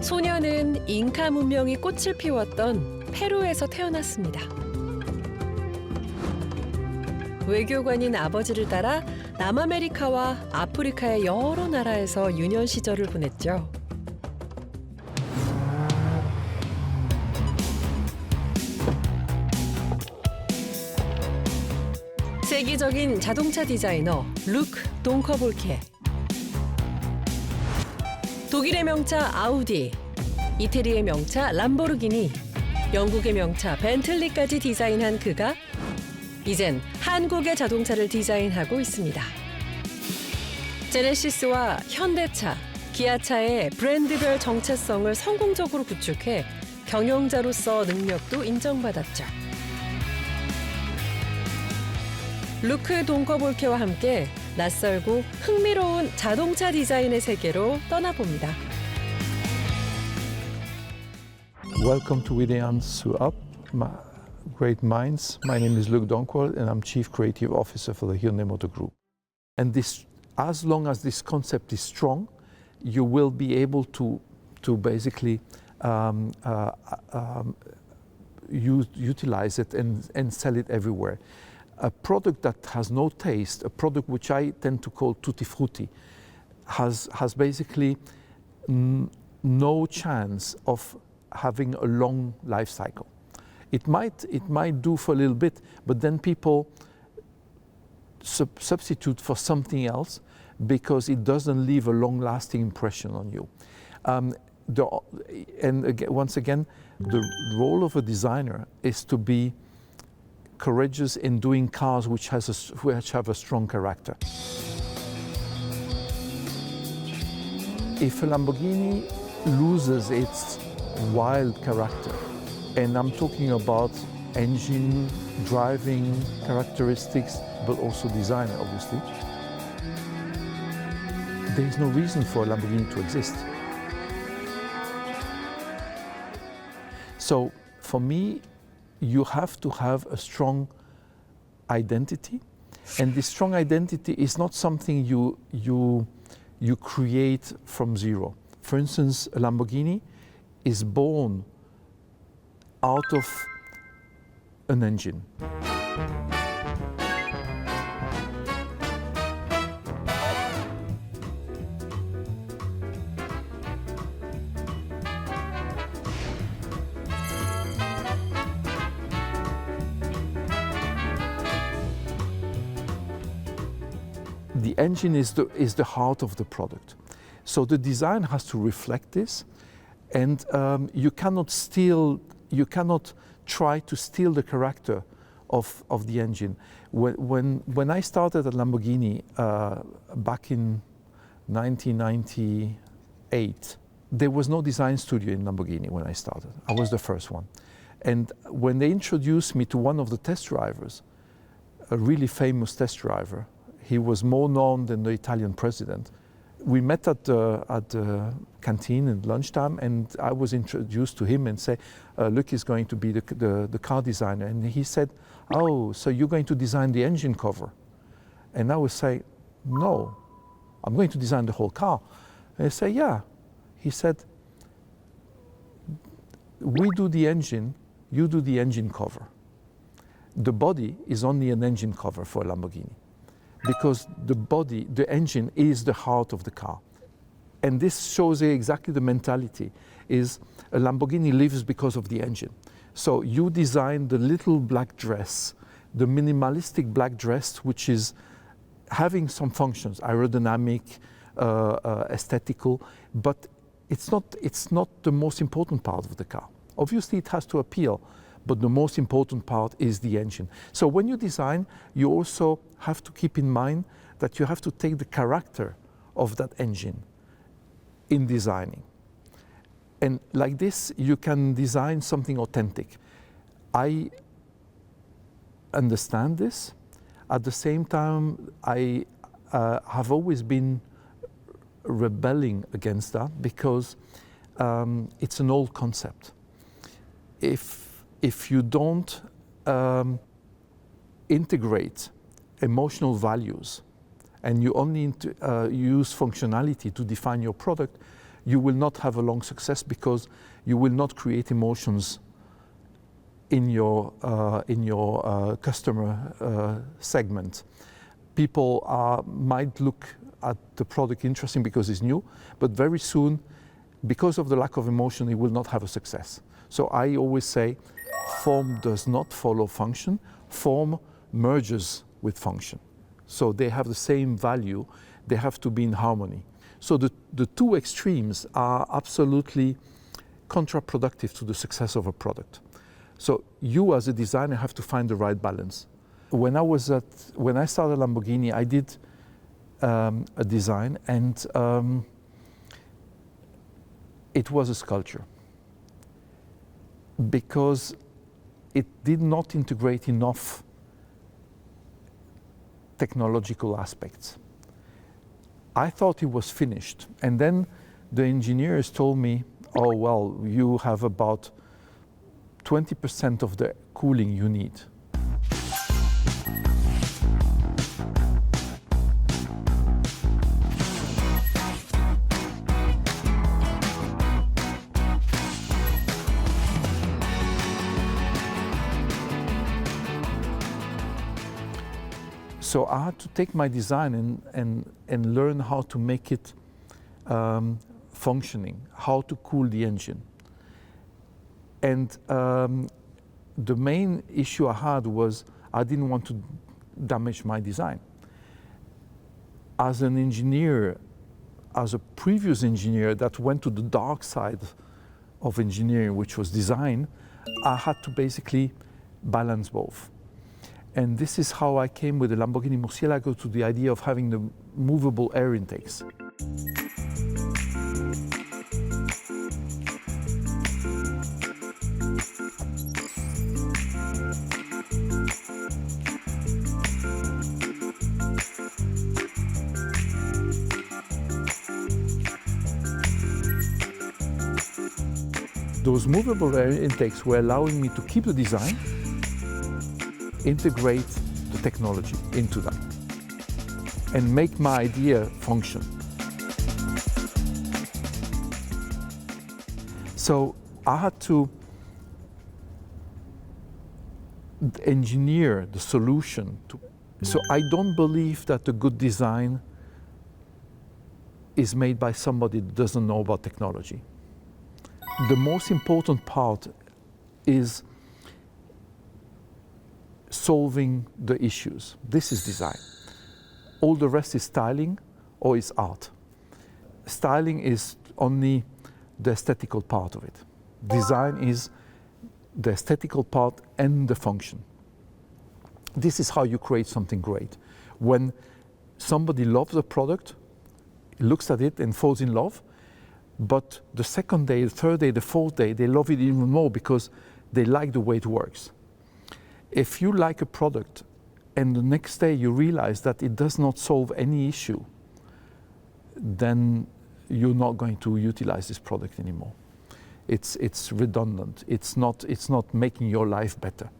소녀는 잉카 문명이 꽃을 피웠던 페루에서 태어났습니다. 외교관인 아버지를 따라 남아메리카와 아프리카의 여러 나라에서 유년 시절을 보냈죠. 세계적인 자동차 디자이너 루크 동커볼케. 독일의 명차 아우디, 이태리의 명차 람보르기니, 영국의 명차 벤틀리까지 디자인한 그가 이젠 한국의 자동차를 디자인하고 있습니다. 제네시스와 현대차, 기아차의 브랜드별 정체성을 성공적으로 구축해 경영자로서 능력도 인정받았죠. 루크 동커볼케와 함께 낯설고 흥미로운 자동차 디자인의 세계로 떠나봅니다. Welcome to Williams Suap, Great Minds. My name is Luc Donkwald and I'm Chief Creative Officer for the Hyundai Motor Group. And this, as long as this concept is strong, you will be able to basically utilize it and sell it everywhere. A product that has no taste, a product which I tend to call tutti frutti, has basically no chance of having a long life cycle. It might do for a little bit, but then people substitute for something else because it doesn't leave a long-lasting impression on you. Once again, the role of a designer is to be courageous in doing cars which have a strong character. If a Lamborghini loses its wild character, and I'm talking about engine, driving characteristics, but also design, obviously, there is no reason for a Lamborghini to exist. So for me, you have to have a strong identity, and this strong identity is not something you create from zero. For instance, a Lamborghini is born out of an engine. The engine is the heart of the product. So the design has to reflect this, and you cannot try to steal the character of the engine. When I started at Lamborghini back in 1998, there was no design studio in Lamborghini when I started. I was the first one. And when they introduced me to one of the test drivers, a really famous test driver, he was more known than the Italian president. We met at the canteen at lunchtime, and I was introduced to him and said, Luc is going to be the car designer. And he said, oh, so you're going to design the engine cover? And I would say, no, I'm going to design the whole car. And I say, yeah. He said, we do the engine, you do the engine cover. The body is only an engine cover for a Lamborghini, because the engine is the heart of the car. And this shows exactly the mentality, is a Lamborghini lives because of the engine. So you design the little black dress, the minimalistic black dress, which is having some functions, aerodynamic, aesthetical, but it's not the most important part of the car. Obviously it has to appeal, but the most important part is the engine. So when you design, you also have to keep in mind that you have to take the character of that engine in designing. And like this, you can design something authentic. I understand this. At the same time, I have always been rebelling against that, because it's an old concept. If you don't integrate emotional values and you only use functionality to define your product, you will not have a long success because you will not create emotions in your customer segment. People might look at the product interesting because it's new, but very soon, because of the lack of emotion, it will not have a success. So I always say, form does not follow function. Form merges with function. So they have the same value. They have to be in harmony. So the two extremes are absolutely counterproductive to the success of a product. So you as a designer have to find the right balance. When I started Lamborghini, I did a design, and it was a sculpture because it did not integrate enough technological aspects. I thought it was finished, and then the engineers told me, oh well, you have about 20% of the cooling you need. So I had to take my design and learn how to make it functioning, how to cool the engine. And the main issue I had was I didn't want to damage my design. As an engineer, as a previous engineer that went to the dark side of engineering, which was design, I had to basically balance both. And this is how I came with the Lamborghini Murcielago to the idea of having the movable air intakes. Those movable air intakes were allowing me to keep the design, integrate the technology into that, and make my idea function. So I had to engineer the solution. So I don't believe that a good design is made by somebody that doesn't know about technology. The most important part is solving the issues. This is design. All the rest is styling or is art. Styling is only the aesthetical part of it. Design is the aesthetical part and the function. This is how you create something great. When somebody loves a product, looks at it and falls in love, but the second day, the third day, the fourth day, they love it even more because they like the way it works. If you like a product and the next day you realize that it does not solve any issue, then you're not going to utilize this product anymore. It's redundant. It's not making your life better.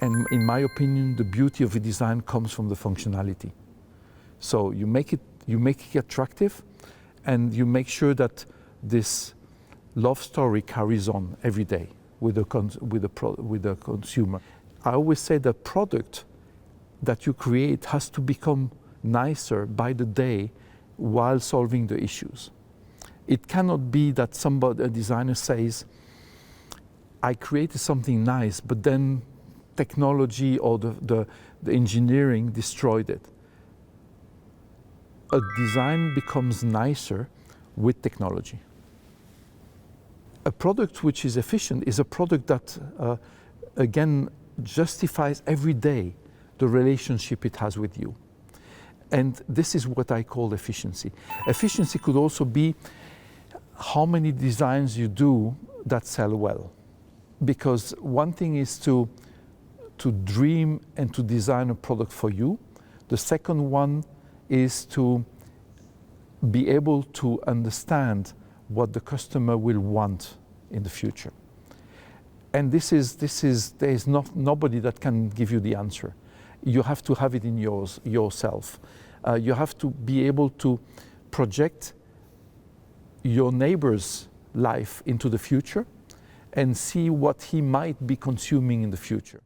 And in my opinion, the beauty of a design comes from the functionality. So you make it attractive, and you make sure that this love story carries on every day with the consumer. I always say the product that you create has to become nicer by the day while solving the issues. It cannot be that a designer says, I created something nice, but then technology or the engineering destroyed it. A design becomes nicer with technology. A product which is efficient is a product that, again, justifies every day the relationship it has with you. And this is what I call efficiency. Efficiency could also be how many designs you do that sell well. Because one thing is to dream and to design a product for you. The second one is to be able to understand what the customer will want in the future. And there is nobody that can give you the answer. You have to have it in yourself. You have to be able to project your neighbor's life into the future and see what he might be consuming in the future.